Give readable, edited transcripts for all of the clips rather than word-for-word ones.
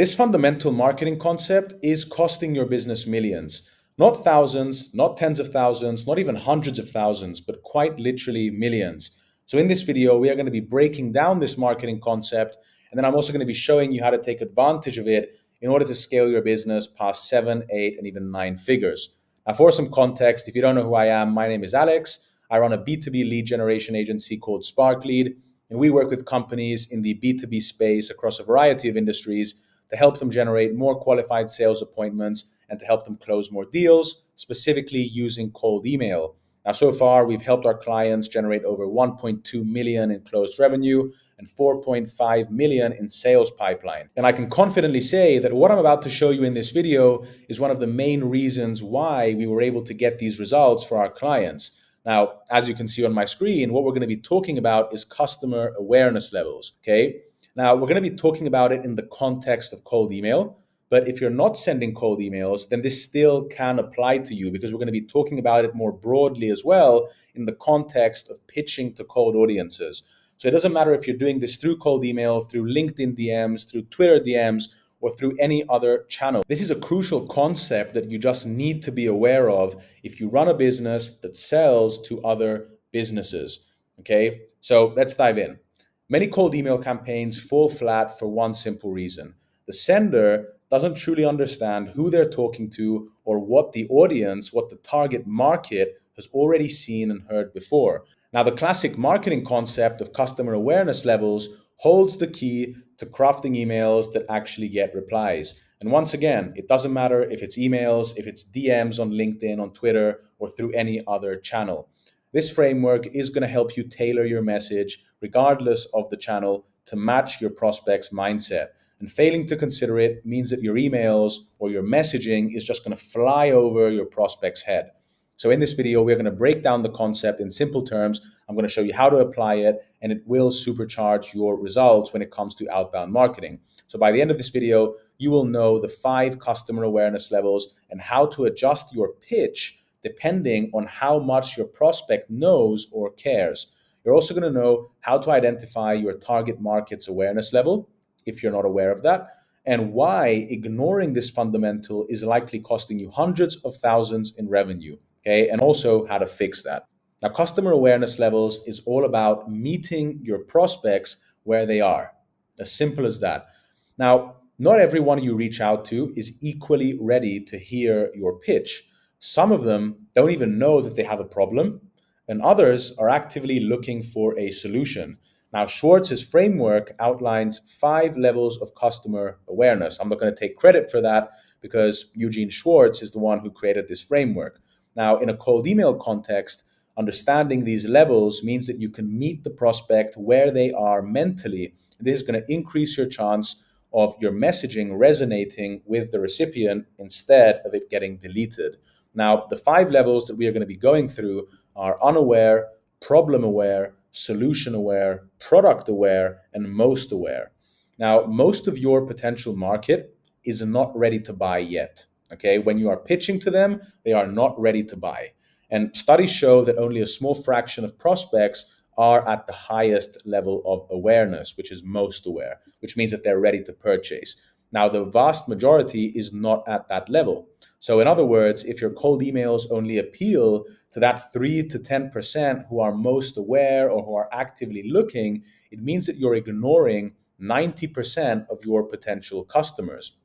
This fundamental marketing concept is costing your business millions, not thousands, not tens of thousands, not even hundreds of thousands, but quite literally millions. So in this video, we are going to be breaking down this marketing concept, and then I'm also going to be showing you how to take advantage of it in order to scale your business past 7, 8, and even 9 figures. Now, for some context, if you don't know who I am, my name is Alex. I run a B2B lead generation agency called SparkLead, and we work with companies in the B2B space across a variety of industries to help them generate more qualified sales appointments and to help them close more deals, specifically using cold email. Now, so far, we've helped our clients generate over 1.2 million in closed revenue and 4.5 million in sales pipeline. And I can confidently say that what I'm about to show you in this video is one of the main reasons why we were able to get these results for our clients. Now, as you can see on my screen, what we're going to be talking about is customer awareness levels, okay? Now, we're going to be talking about it in the context of cold email, but if you're not sending cold emails, then this still can apply to you because we're going to be talking about it more broadly as well in the context of pitching to cold audiences. So it doesn't matter if you're doing this through cold email, through LinkedIn DMs, through Twitter DMs, or through any other channel. This is a crucial concept that you just need to be aware of if you run a business that sells to other businesses, okay? So let's dive in. Many cold email campaigns fall flat for one simple reason. The sender doesn't truly understand who they're talking to or what the audience, what the target market has already seen and heard before. Now, the classic marketing concept of customer awareness levels holds the key to crafting emails that actually get replies. And once again, it doesn't matter if it's emails, if it's DMs on LinkedIn, on Twitter, or through any other channel. This framework is going to help you tailor your message, regardless of the channel, to match your prospect's mindset. And failing to consider it means that your emails or your messaging is just going to fly over your prospect's head. So in this video, we're going to break down the concept in simple terms. I'm going to show you how to apply it, and it will supercharge your results when it comes to outbound marketing. So by the end of this video, you will know the 5 customer awareness levels and how to adjust your pitch depending on how much your prospect knows or cares. You're also going to know how to identify your target market's awareness level, if you're not aware of that, and why ignoring this fundamental is likely costing you hundreds of thousands in revenue, okay? And also how to fix that. Now, customer awareness levels is all about meeting your prospects where they are. As simple as that. Now, not everyone you reach out to is equally ready to hear your pitch. Some of them don't even know that they have a problem, and others are actively looking for a solution. Now, Schwartz's framework outlines 5 levels of customer awareness. I'm not going to take credit for that because Eugene Schwartz is the one who created this framework. Now, in a cold email context, understanding these levels means that you can meet the prospect where they are mentally. This is going to increase your chance of your messaging resonating with the recipient instead of it getting deleted. Now, the 5 levels that we are going to be going through are unaware, problem aware, solution aware, product aware, and most aware. Now, most of your potential market is not ready to buy yet. Okay, when you are pitching to them, they are not ready to buy. And studies show that only a small fraction of prospects are at the highest level of awareness, which is most aware, which means that they're ready to purchase. Now, the vast majority is not at that level. So in other words, if your cold emails only appeal to that 3 to 10% who are most aware or who are actively looking, it means that you're ignoring 90% of your potential customers.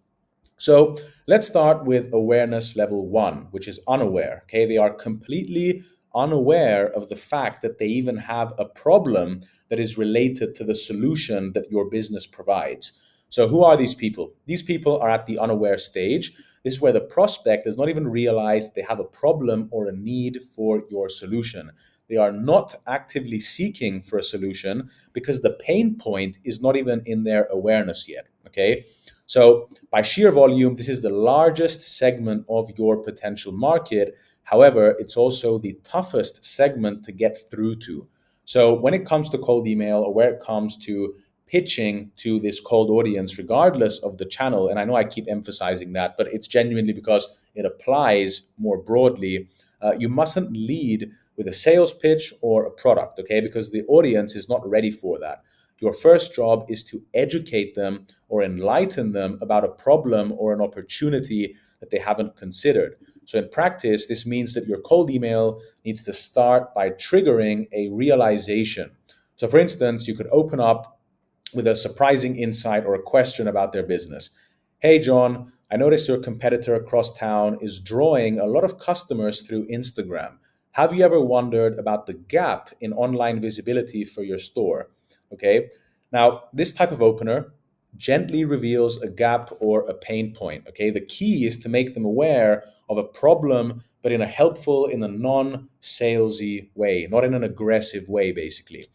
So let's start with awareness level 1, which is unaware. Okay, they are completely unaware of the fact that they even have a problem that is related to the solution that your business provides. So who are these people? These people are at the unaware stage. This is where the prospect does not even realize they have a problem or a need for your solution. They are not actively seeking for a solution because the pain point is not even in their awareness yet, okay? So by sheer volume, this is the largest segment of your potential market. However, it's also the toughest segment to get through to. So when it comes to cold email or where it comes to pitching to this cold audience, regardless of the channel, and I know I keep emphasizing that, but it's genuinely because it applies more broadly, you mustn't lead with a sales pitch or a product, okay? Because the audience is not ready for that. Your first job is to educate them or enlighten them about a problem or an opportunity that they haven't considered. So in practice, this means that your cold email needs to start by triggering a realization. So for instance, you could open up with a surprising insight or a question about their business. Hey, John, I noticed your competitor across town is drawing a lot of customers through Instagram. Have you ever wondered about the gap in online visibility for your store? Okay. Now, this type of opener gently reveals a gap or a pain point. Okay. The key is to make them aware of a problem, but in a helpful, in a non salesy way, not in an aggressive way, basically.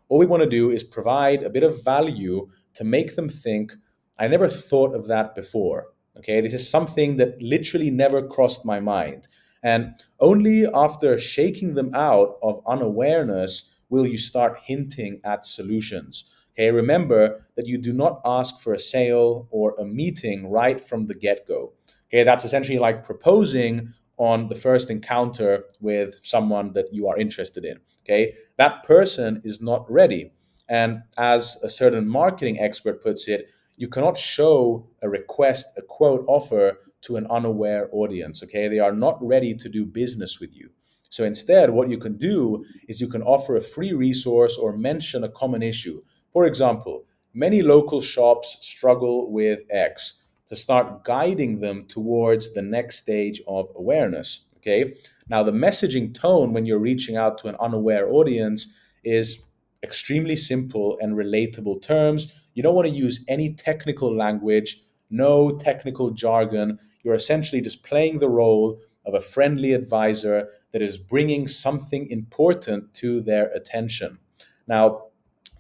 All we want to do is provide a bit of value to make them think, I never thought of that before. Okay, this is something that literally never crossed my mind. And only after shaking them out of unawareness will you start hinting at solutions. Okay, remember that you do not ask for a sale or a meeting right from the get go. Okay, that's essentially like proposing on the first encounter with someone that you are interested in. Okay, that person is not ready. And as a certain marketing expert puts it, you cannot show a request, a quote offer to an unaware audience. Okay, they are not ready to do business with you. So instead, what you can do is you can offer a free resource or mention a common issue. For example, many local shops struggle with X, to start guiding them towards the next stage of awareness. Okay. Now, the messaging tone when you're reaching out to an unaware audience is extremely simple and relatable terms. You don't want to use any technical language, no technical jargon. You're essentially just playing the role of a friendly advisor that is bringing something important to their attention. Now,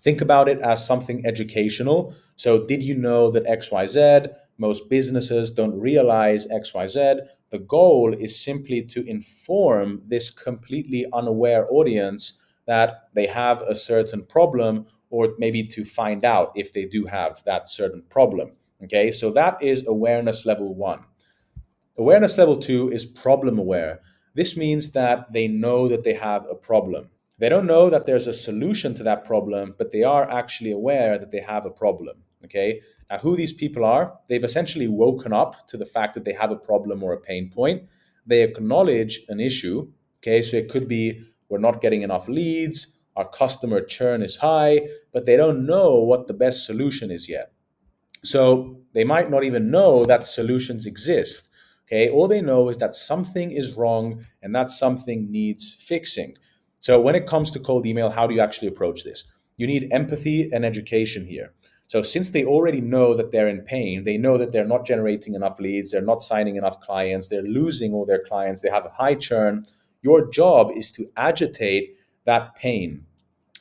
think about it as something educational. So, did you know that XYZ? Most businesses don't realize XYZ. The goal is simply to inform this completely unaware audience that they have a certain problem, or maybe to find out if they do have that certain problem. Okay, so that is awareness level one. Awareness level two is problem aware. This means that they know that they have a problem. They don't know that there's a solution to that problem, but they are actually aware that they have a problem. Okay. Now, who these people are, they've essentially woken up to the fact that they have a problem or a pain point. They acknowledge an issue. Okay. So it could be we're not getting enough leads, our customer churn is high, but they don't know what the best solution is yet. So they might not even know that solutions exist. Okay, all they know is that something is wrong and that something needs fixing. So when it comes to cold email, how do you actually approach this? You need empathy and education here. So since they already know that they're in pain, they know that they're not generating enough leads, they're not signing enough clients, they're losing all their clients, they have a high churn. Your job is to agitate that pain,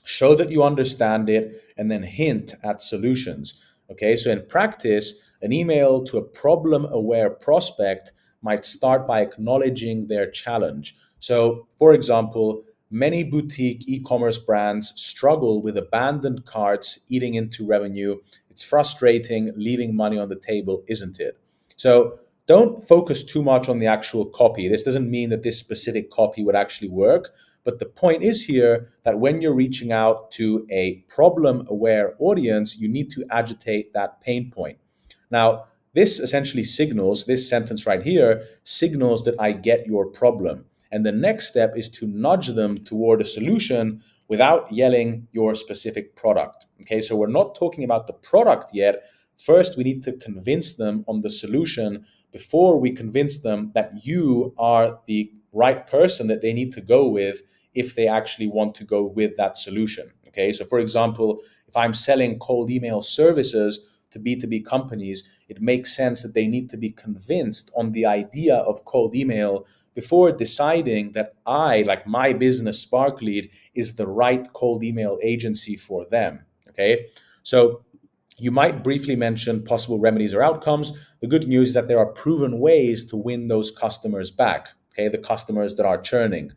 show that you understand it, and then hint at solutions. Okay, so in practice, an email to a problem aware prospect might start by acknowledging their challenge. So, for example, many boutique e commerce brands struggle with abandoned carts eating into revenue. It's frustrating leaving money on the table, isn't it? So, don't focus too much on the actual copy. This doesn't mean that this specific copy would actually work. But the point is here that when you're reaching out to a problem aware audience, you need to agitate that pain point. Now, this essentially signals, this sentence right here signals that I get your problem. And the next step is to nudge them toward a solution without yelling your specific product. Okay, so we're not talking about the product yet. First, we need to convince them on the solution before we convince them that you are the right person that they need to go with if they actually want to go with that solution. Okay, so for example, if I'm selling cold email services to B2B companies, it makes sense that they need to be convinced on the idea of cold email before deciding that I, like my business SparkLead, is the right cold email agency for them. Okay, so you might briefly mention possible remedies or outcomes. The good news is that there are proven ways to win those customers back, okay, the customers that are churning.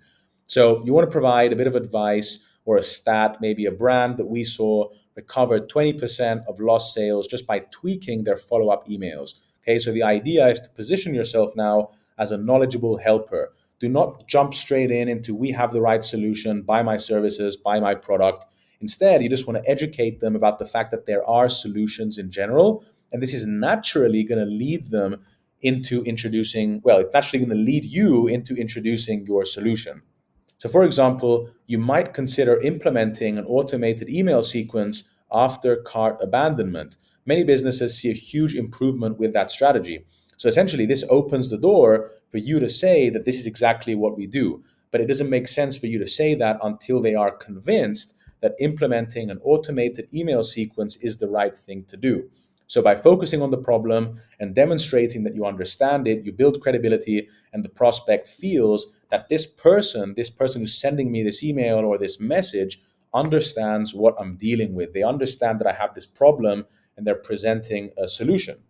So you want to provide a bit of advice or a stat, maybe a brand that we saw recovered 20% of lost sales just by tweaking their follow-up emails. Okay, so the idea is to position yourself now as a knowledgeable helper. Do not jump straight into we have the right solution, buy my services, buy my product. Instead, you just want to educate them about the fact that there are solutions in general, and this is naturally going to lead them into introducing, well, it's actually going to lead you into introducing your solution. So, for example, you might consider implementing an automated email sequence after cart abandonment. Many businesses see a huge improvement with that strategy. So, essentially, this opens the door for you to say that this is exactly what we do. But it doesn't make sense for you to say that until they are convinced that implementing an automated email sequence is the right thing to do. So by focusing on the problem and demonstrating that you understand it, you build credibility, and the prospect feels that this person who's sending me this email or this message understands what I'm dealing with. They understand that I have this problem and they're presenting a solution.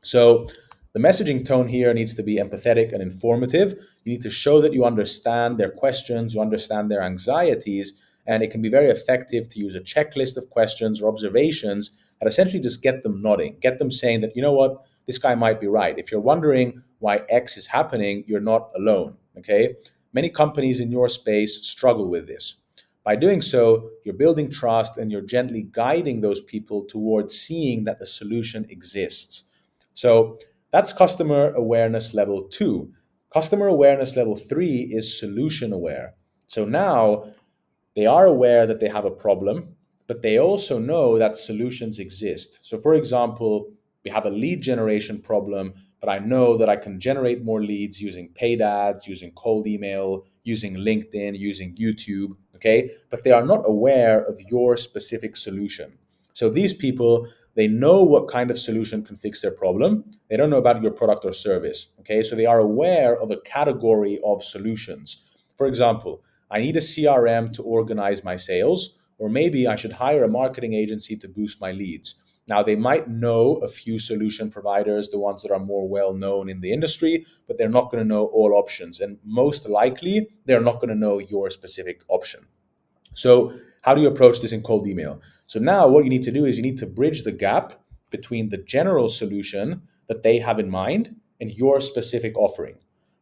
So the messaging tone here needs to be empathetic and informative. You need to show that you understand their questions, you understand their anxieties, and it can be very effective to use a checklist of questions or observations that essentially just get them nodding, get them saying that, you know what, this guy might be right. If you're wondering why X is happening, you're not alone, okay? Many companies in your space struggle with this. By doing so, you're building trust and you're gently guiding those people towards seeing that the solution exists. So that's customer awareness level 2. Customer awareness level 3 is solution aware. So now they are aware that they have a problem, but they also know that solutions exist. So, for example, we have a lead generation problem, but I know that I can generate more leads using paid ads, using cold email, using LinkedIn, using YouTube, okay? But they are not aware of your specific solution. So these people, they know what kind of solution can fix their problem. They don't know about your product or service, okay? So they are aware of a category of solutions. For example, I need a CRM to organize my sales, or maybe I should hire a marketing agency to boost my leads. Now, they might know a few solution providers, the ones that are more well known in the industry, but they're not going to know all options. And most likely, they're not going to know your specific option. So, how do you approach this in cold email? So, now what you need to do is you need to bridge the gap between the general solution that they have in mind and your specific offering.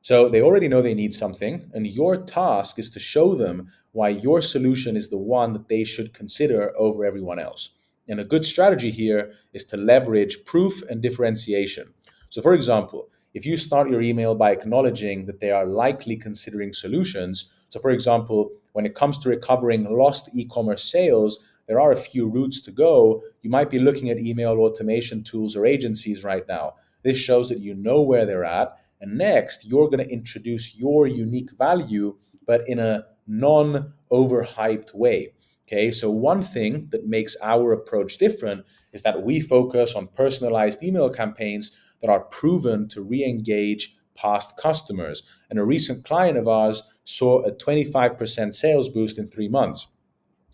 So they already know they need something, and your task is to show them why your solution is the one that they should consider over everyone else. And a good strategy here is to leverage proof and differentiation. So, for example, if you start your email by acknowledging that they are likely considering solutions, so for example, when it comes to recovering lost e commerce sales, there are a few routes to go. You might be looking at email automation tools or agencies right now. This shows that you know where they're at. And next, you're going to introduce your unique value, but in a non overhyped way. Okay, so one thing that makes our approach different is that we focus on personalized email campaigns that are proven to re engage past customers. And a recent client of ours saw a 25% sales boost in 3 months.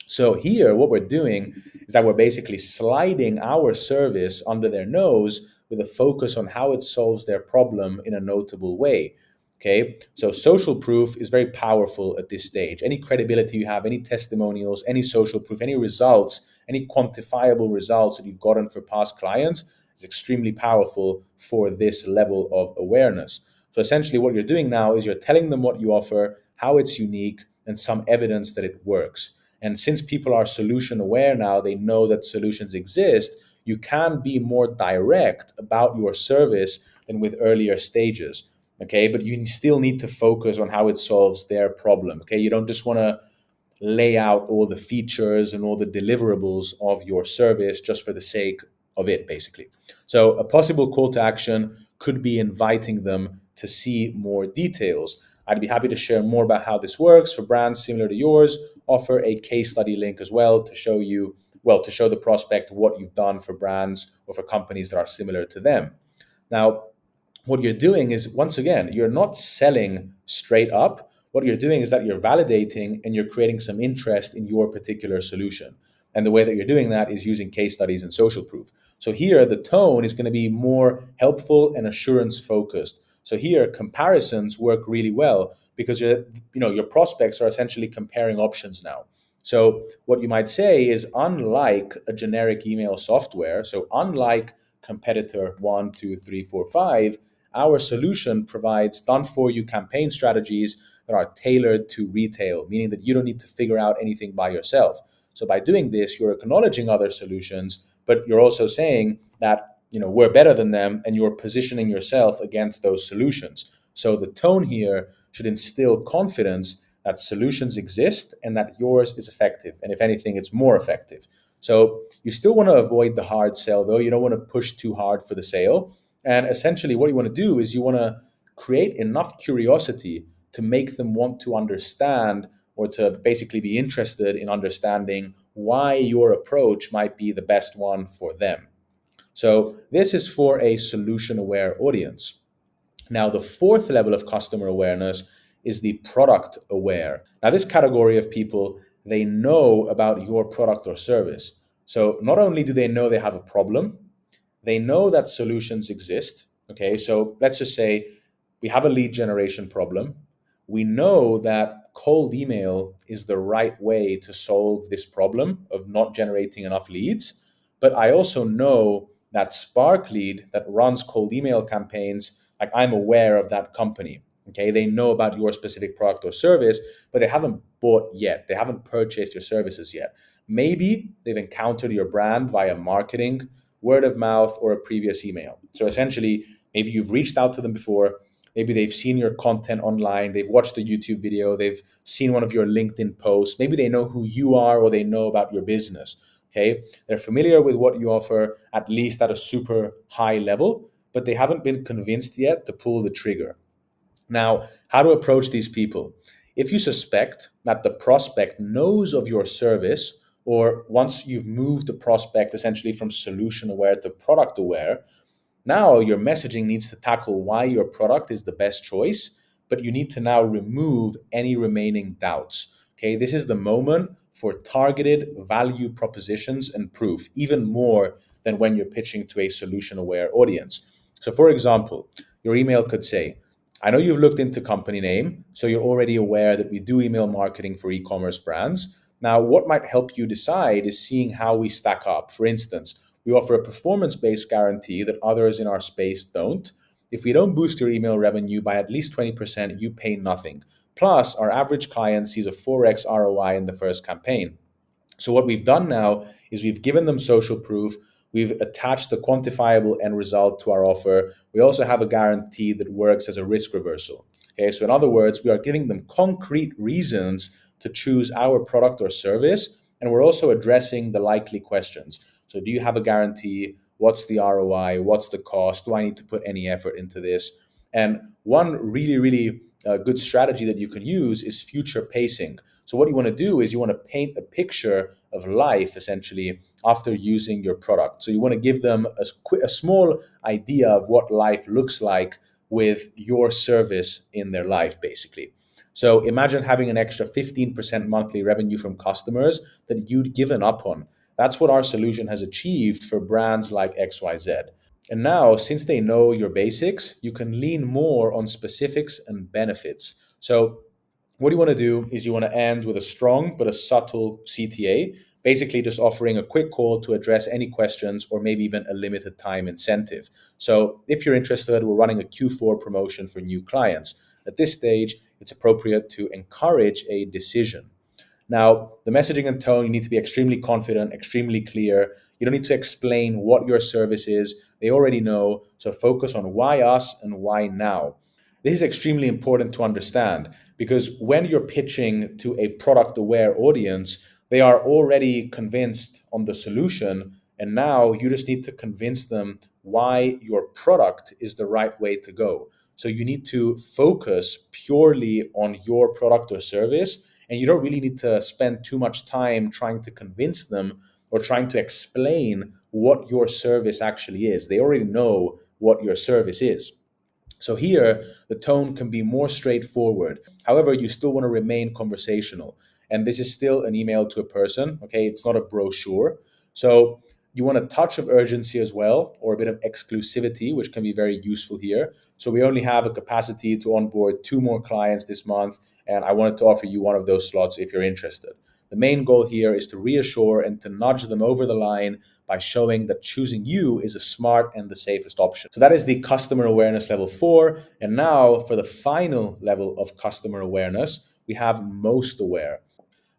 So here, what we're doing is that we're basically sliding our service under their nose with a focus on how it solves their problem in a notable way. Okay, so social proof is very powerful at this stage. Any credibility you have, any testimonials, any social proof, any results, any quantifiable results that you've gotten for past clients is extremely powerful for this level of awareness. So essentially, what you're doing now is you're telling them what you offer, how it's unique, and some evidence that it works. And since people are solution aware now, they know that solutions exist, you can be more direct about your service than with earlier stages. Okay, but you still need to focus on how it solves their problem. Okay, you don't just want to lay out all the features and all the deliverables of your service just for the sake of it, basically. So a possible call to action could be inviting them to see more details. I'd be happy to share more about how this works for brands similar to yours. Offer a case study link as well to show you, well, to show the prospect what you've done for brands or for companies that are similar to them. Now, what you're doing is, once again, you're not selling straight up. What you're doing is that you're validating and you're creating some interest in your particular solution. And the way that you're doing that is using case studies and social proof. So here, the tone is going to be more helpful and assurance focused. So here, comparisons work really well because your prospects are essentially comparing options now. So what you might say is, unlike a generic email software, so unlike competitor 1, 2, 3, 4, 5, our solution provides done for you campaign strategies that are tailored to retail, meaning that you don't need to figure out anything by yourself. So by doing this, you're acknowledging other solutions, but you're also saying that we're better than them, and you're positioning yourself against those solutions. So the tone here should instill confidence that solutions exist and that yours is effective. And if anything, it's more effective. So you still want to avoid the hard sell, though. You don't want to push too hard for the sale. And essentially, what you want to do is you want to create enough curiosity to make them want to understand, or to basically be interested in understanding why your approach might be the best one for them. So this is for a solution aware audience. Now, the fourth level of customer awareness is the product aware. Now, this category of people, they know about your product or service. So not only do they know they have a problem, they know that solutions exist. Okay, so let's just say we have a lead generation problem. We know that cold email is the right way to solve this problem of not generating enough leads. But I also know that Spark Lead that runs cold email campaigns, like, I'm aware of that company. Okay, they know about your specific product or service, but they haven't bought yet. They haven't purchased your services yet. Maybe they've encountered your brand via marketing, word of mouth, or a previous email. So essentially, maybe you've reached out to them before. Maybe they've seen your content online. They've watched a YouTube video. They've seen one of your LinkedIn posts. Maybe they know who you are, or they know about your business. Okay, they're familiar with what you offer, at least at a super high level, but they haven't been convinced yet to pull the trigger. Now, how to approach these people? If you suspect that the prospect knows of your service, or once you've moved the prospect essentially from solution aware to product aware, now your messaging needs to tackle why your product is the best choice, but you need to now remove any remaining doubts. Okay, this is the moment for targeted value propositions and proof, even more than when you're pitching to a solution aware audience. So, for example, your email could say, I know you've looked into company name, so you're already aware that we do email marketing for e-commerce brands. Now, what might help you decide is seeing how we stack up. For instance, we offer a performance-based guarantee that others in our space don't. If we don't boost your email revenue by at least 20%, you pay nothing. Plus, our average client sees a 4x ROI in the first campaign. So what we've done now is we've given them social proof. We've attached the quantifiable end result to our offer. We also have a guarantee that works as a risk reversal. Okay, so in other words, we are giving them concrete reasons to choose our product or service, and we're also addressing the likely questions. So do you have a guarantee? What's the ROI? What's the cost? Do I need to put any effort into this? And one really good strategy that you can use is future pacing. So what you want to do is you want to paint a picture of life essentially after using your product. So you want to give them a small idea of what life looks like with your service in their life, basically. So imagine having an extra 15% monthly revenue from customers that you'd given up on. That's what our solution has achieved for brands like XYZ. And now, since they know your basics, you can lean more on specifics and benefits. So what you want to do is you want to end with a strong but a subtle CTA, basically just offering a quick call to address any questions, or maybe even a limited time incentive. So if you're interested, we're running a Q4 promotion for new clients. At this stage, it's appropriate to encourage a decision. Now, the messaging and tone, you need to be extremely confident, extremely clear. You don't need to explain what your service is. They already know. So focus on why us and why now. This is extremely important to understand, because when you're pitching to a product aware audience, they are already convinced on the solution. And now you just need to convince them why your product is the right way to go. So you need to focus purely on your product or service, and you don't really need to spend too much time trying to convince them or trying to explain what your service actually is. They already know what your service is. So here, the tone can be more straightforward. However, you still want to remain conversational. And this is still an email to a person, okay? It's not a brochure. So you want a touch of urgency as well, or a bit of exclusivity, which can be very useful here. So we only have a capacity to onboard 2 more clients this month, and I wanted to offer you one of those slots if you're interested. The main goal here is to reassure and to nudge them over the line by showing that choosing you is a smart and the safest option. So that is the customer awareness level 4. And now for the final level of customer awareness, we have most aware.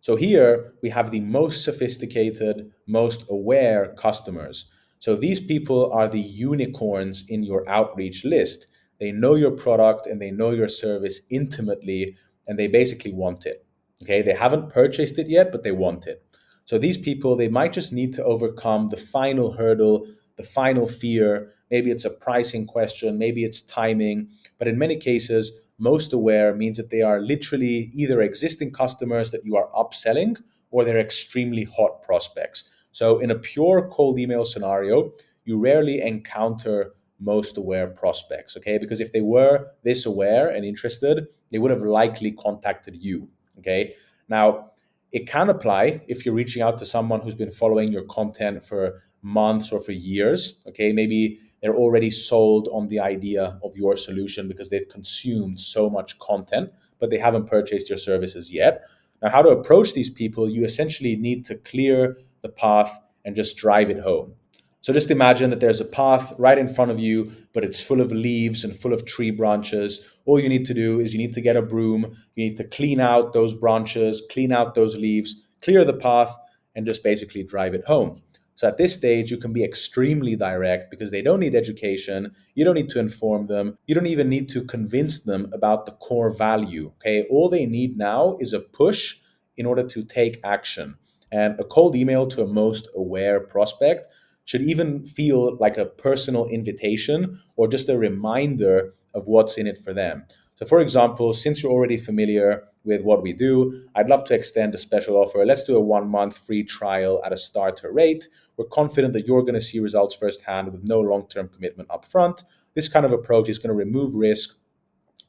So here we have the most sophisticated, most aware customers. So these people are the unicorns in your outreach list. They know your product and they know your service intimately, and they basically want it. Okay, they haven't purchased it yet, but they want it. So these people, they might just need to overcome the final hurdle, the final fear. Maybe it's a pricing question, maybe it's timing, but in many cases, most aware means that they are literally either existing customers that you are upselling or they're extremely hot prospects. So in a pure cold email scenario, you rarely encounter most aware prospects, okay? Because if they were this aware and interested, they would have likely contacted you, okay? Now, it can apply if you're reaching out to someone who's been following your content for months or for years, okay? Maybe they're already sold on the idea of your solution because they've consumed so much content, but they haven't purchased your services yet. Now, how to approach these people, you essentially need to clear the path and just drive it home. So just imagine that there's a path right in front of you, but it's full of leaves and full of tree branches. All you need to do is you need to get a broom, you need to clean out those branches, clean out those leaves, clear the path, and just basically drive it home. So at this stage, you can be extremely direct because they don't need education. You don't need to inform them. You don't even need to convince them about the core value. Okay. All they need now is a push in order to take action. And a cold email to a most aware prospect should even feel like a personal invitation or just a reminder of what's in it for them. So, for example, since you're already familiar with what we do, I'd love to extend a special offer. Let's do a 1 month free trial at a starter rate. We're confident that you're going to see results firsthand with no long term commitment upfront. This kind of approach is going to remove risk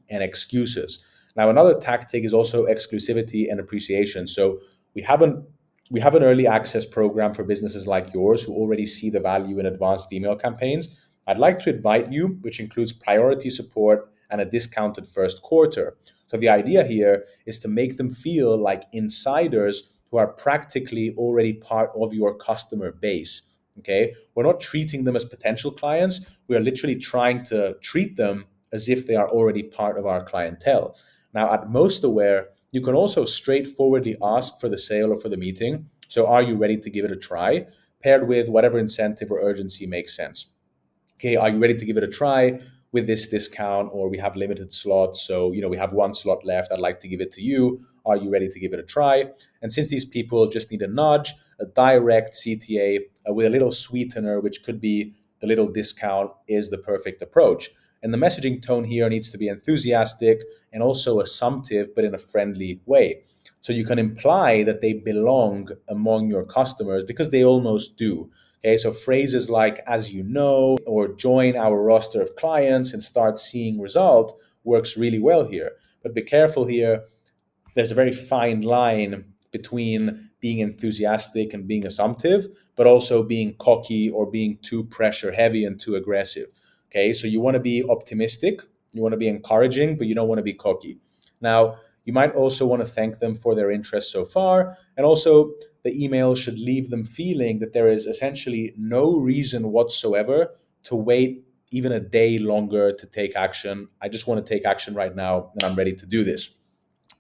and excuses. Now, another tactic is also exclusivity and appreciation. So we haven't we have an early access program for businesses like yours who already see the value in advanced email campaigns. I'd like to invite you, which includes priority support and a discounted first quarter. So the idea here is to make them feel like insiders who are practically already part of your customer base. Okay, we're not treating them as potential clients. We are literally trying to treat them as if they are already part of our clientele. Now, at Most Aware, you can also straightforwardly ask for the sale or for the meeting. So, are you ready to give it a try? Paired with whatever incentive or urgency makes sense. Okay, are you ready to give it a try with this discount? Or we have limited slots. So, we have one slot left. I'd like to give it to you. Are you ready to give it a try? And since these people just need a nudge, a direct CTA with a little sweetener, which could be the little discount, is the perfect approach. And the messaging tone here needs to be enthusiastic and also assumptive, but in a friendly way. So you can imply that they belong among your customers because they almost do. Okay, so phrases like "as you know" or "join our roster of clients and start seeing result" works really well here. But be careful here. There's a very fine line between being enthusiastic and being assumptive, but also being cocky or being too pressure heavy and too aggressive. Okay, so you want to be optimistic, you want to be encouraging, but you don't want to be cocky. Now, you might also want to thank them for their interest so far, and also the email should leave them feeling that there is essentially no reason whatsoever to wait even a day longer to take action. I just want to take action right now, and I'm ready to do this.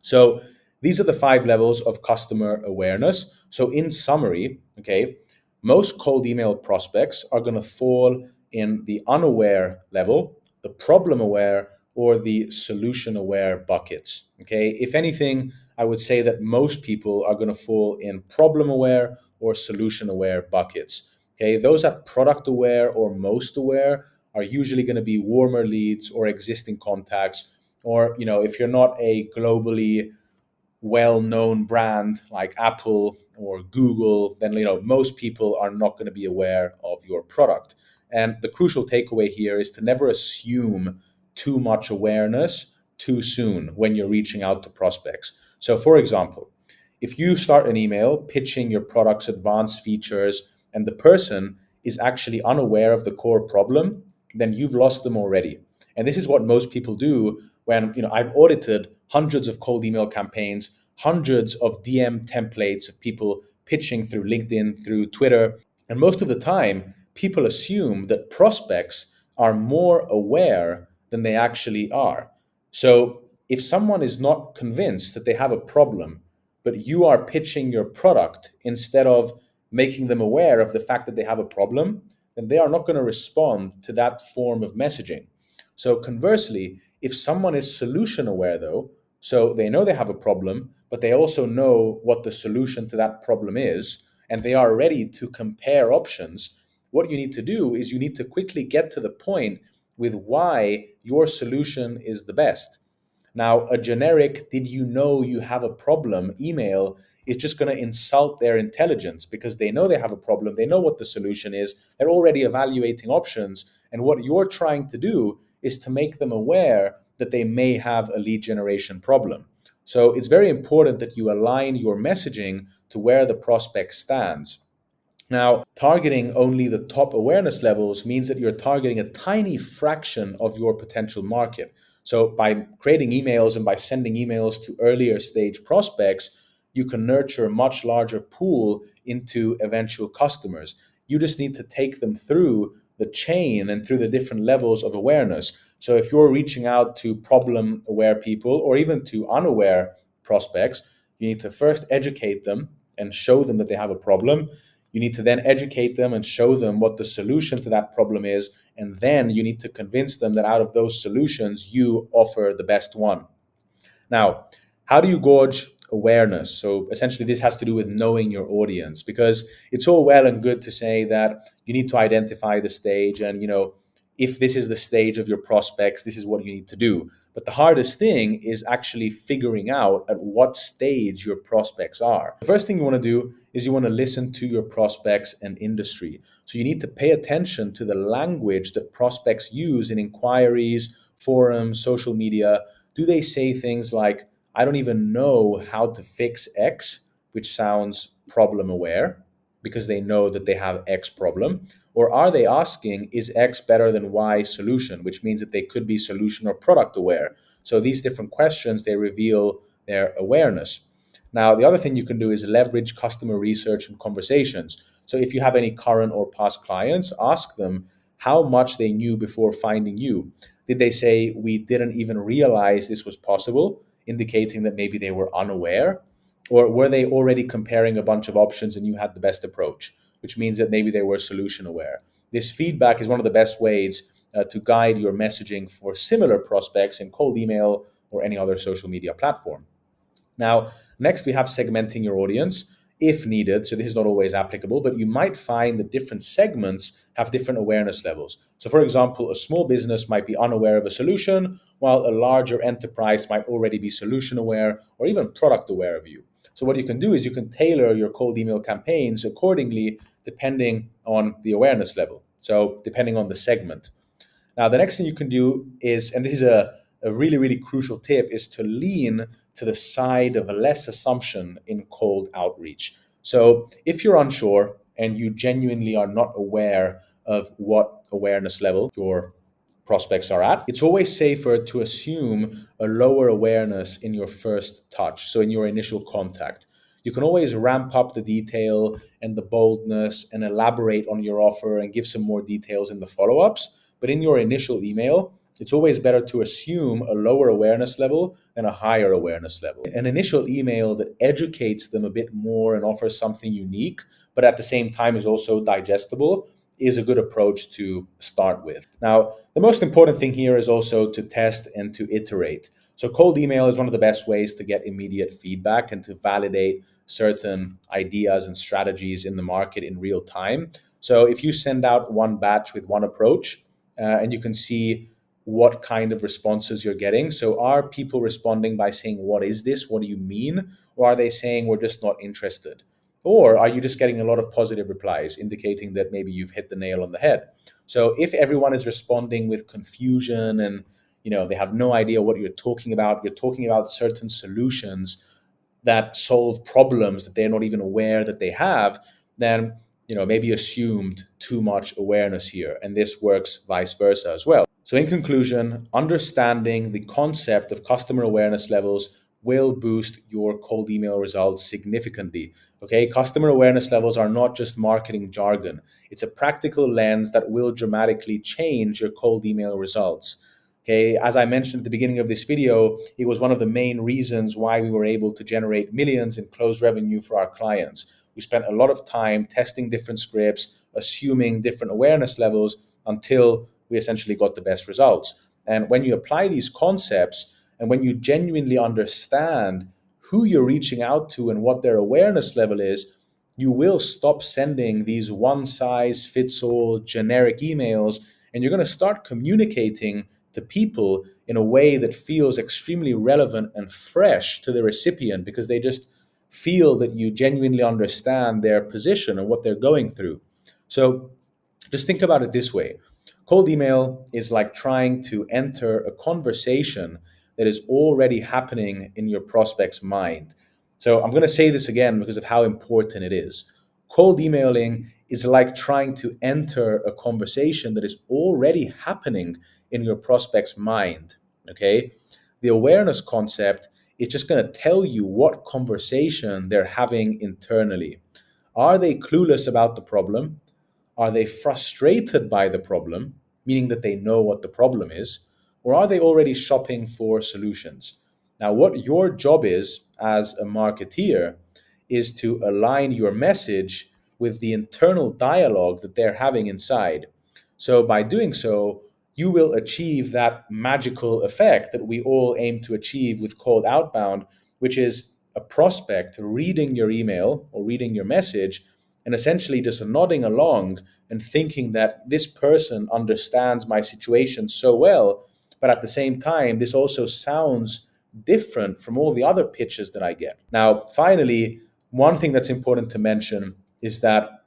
So these are the 5 levels of customer awareness. So in summary, okay, most cold email prospects are going to fall in the unaware level, the problem aware, or the solution aware buckets. Okay, if anything, I would say that most people are going to fall in problem aware or solution aware buckets. Okay, those that product aware or most aware are usually going to be warmer leads or existing contacts, or if you're not a globally well-known brand like Apple or Google, then most people are not going to be aware of your product. And the crucial takeaway here is to never assume too much awareness too soon when you're reaching out to prospects. So for example, if you start an email pitching your product's advanced features and the person is actually unaware of the core problem, then you've lost them already. And this is what most people do when, I've audited hundreds of cold email campaigns, hundreds of DM templates of people pitching through LinkedIn, through Twitter. And most of the time, people assume that prospects are more aware than they actually are. So if someone is not convinced that they have a problem, but you are pitching your product instead of making them aware of the fact that they have a problem, then they are not going to respond to that form of messaging. So conversely, if someone is solution aware though, so they know they have a problem, but they also know what the solution to that problem is, and they are ready to compare options, what you need to do is you need to quickly get to the point with why your solution is the best. Now, a generic, did you know you have a problem email is just going to insult their intelligence because they know they have a problem. They know what the solution is. They're already evaluating options. And what you're trying to do is to make them aware that they may have a lead generation problem. So it's very important that you align your messaging to where the prospect stands. Now, targeting only the top awareness levels means that you're targeting a tiny fraction of your potential market. So, by creating emails and by sending emails to earlier stage prospects, you can nurture a much larger pool into eventual customers. You just need to take them through the chain and through the different levels of awareness. So, if you're reaching out to problem aware people or even to unaware prospects, you need to first educate them and show them that they have a problem. You need to then educate them and show them what the solution to that problem is. And then you need to convince them that out of those solutions, you offer the best one. Now, how do you gauge awareness? So essentially, this has to do with knowing your audience, because it's all well and good to say that you need to identify the stage and, if this is the stage of your prospects, this is what you need to do. But the hardest thing is actually figuring out at what stage your prospects are. The first thing you want to do is you want to listen to your prospects and industry. So you need to pay attention to the language that prospects use in inquiries, forums, social media. Do they say things like, I don't even know how to fix X, which sounds problem aware because they know that they have X problem? Or are they asking, is X better than Y solution, which means that they could be solution or product aware? So these different questions, they reveal their awareness. Now, the other thing you can do is leverage customer research and conversations. So if you have any current or past clients, ask them how much they knew before finding you. Did they say, we didn't even realize this was possible, indicating that maybe they were unaware? Or were they already comparing a bunch of options and you had the best approach, which means that maybe they were solution aware? This feedback is one of the best ways to guide your messaging for similar prospects in cold email or any other social media platform. Now, next we have segmenting your audience if needed. So this is not always applicable, but you might find that different segments have different awareness levels. So for example, a small business might be unaware of a solution, while a larger enterprise might already be solution aware or even product aware of you. So what you can do is you can tailor your cold email campaigns accordingly, depending on the awareness level. So depending on the segment. Now, the next thing you can do is, and this is a really, really crucial tip, is to lean to the side of less assumption in cold outreach. So if you're unsure and you genuinely are not aware of what awareness level your prospects are at, it's always safer to assume a lower awareness in your first touch, so in your initial contact. You can always ramp up the detail and the boldness and elaborate on your offer and give some more details in the follow-ups. But in your initial email, it's always better to assume a lower awareness level than a higher awareness level. An initial email that educates them a bit more and offers something unique, but at the same time is also digestible, is a good approach to start with. Now, the most important thing here is also to test and to iterate. So cold email is one of the best ways to get immediate feedback and to validate certain ideas and strategies in the market in real time. So if you send out one batch with one approach, and you can see what kind of responses you're getting. So are people responding by saying, what is this? What do you mean? Or are they saying, we're just not interested? Or are you just getting a lot of positive replies, indicating that maybe you've hit the nail on the head? So if everyone is responding with confusion and they have no idea what you're talking about certain solutions that solve problems that they're not even aware that they have, then maybe assumed too much awareness here. And this works vice versa as well. So in conclusion, understanding the concept of customer awareness levels will boost your cold email results significantly. Okay, customer awareness levels are not just marketing jargon. It's a practical lens that will dramatically change your cold email results. Okay, as I mentioned at the beginning of this video, it was one of the main reasons why we were able to generate millions in closed revenue for our clients. We spent a lot of time testing different scripts, assuming different awareness levels until we essentially got the best results. And when you apply these concepts and when you genuinely understand who you're reaching out to and what their awareness level is, you will stop sending these one size fits all generic emails, and you're going to start communicating to people in a way that feels extremely relevant and fresh to the recipient, because they just feel that you genuinely understand their position and what they're going through. So just think about it this way. Cold email is like trying to enter a conversation that is already happening in your prospect's mind. So I'm going to say this again because of how important it is. Cold emailing is like trying to enter a conversation that is already happening in your prospect's mind. Okay? The awareness concept is just going to tell you what conversation they're having internally. Are they clueless about the problem? Are they frustrated by the problem, meaning that they know what the problem is? Or are they already shopping for solutions? Now, what your job is as a marketeer is to align your message with the internal dialogue that they're having inside. So, by doing so, you will achieve that magical effect that we all aim to achieve with cold outbound, which is a prospect reading your email or reading your message and essentially just nodding along and thinking that this person understands my situation so well. But at the same time, this also sounds different from all the other pitches that I get. Now, finally, one thing that's important to mention is that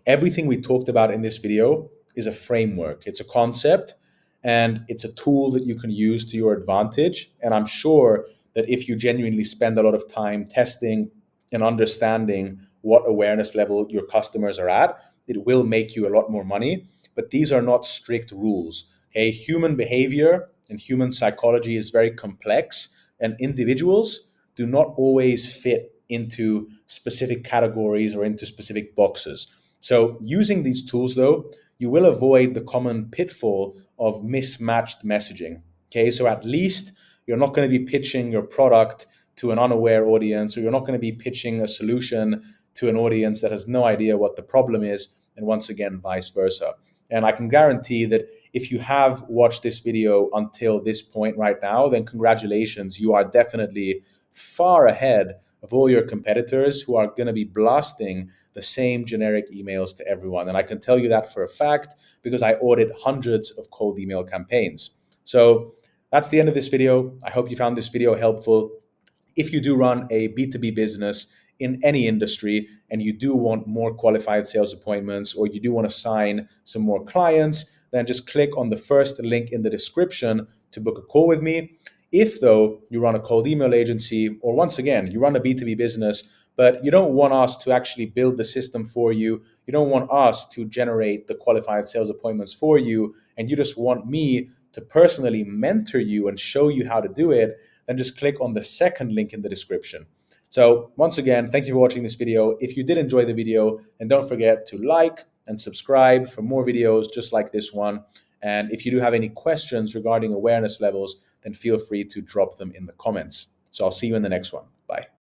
everything we talked about in this video is a framework, it's a concept, and it's a tool that you can use to your advantage. And I'm sure that if you genuinely spend a lot of time testing and understanding what awareness level your customers are at, it will make you a lot more money. But these are not strict rules. Okay, human behavior and human psychology is very complex, and individuals do not always fit into specific categories or into specific boxes. So, using these tools, though, you will avoid the common pitfall of mismatched messaging. Okay, so at least you're not going to be pitching your product to an unaware audience, or you're not going to be pitching a solution to an audience that has no idea what the problem is, and once again, vice versa. And I can guarantee that if you have watched this video until this point right now, then congratulations, you are definitely far ahead of all your competitors who are going to be blasting the same generic emails to everyone. And I can tell you that for a fact because I audit hundreds of cold email campaigns. So that's the end of this video. I hope you found this video helpful. If you do run a B2B business in any industry and you do want more qualified sales appointments, or you do want to sign some more clients, then just click on the first link in the description to book a call with me. If, though, you run a cold email agency, or once again, you run a B2B business, but you don't want us to actually build the system for you, you don't want us to generate the qualified sales appointments for you, and you just want me to personally mentor you and show you how to do it, then just click on the second link in the description. So once again, thank you for watching this video. If you did enjoy the video, then don't forget to like and subscribe for more videos just like this one. And if you do have any questions regarding awareness levels, then feel free to drop them in the comments. So I'll see you in the next one. Bye.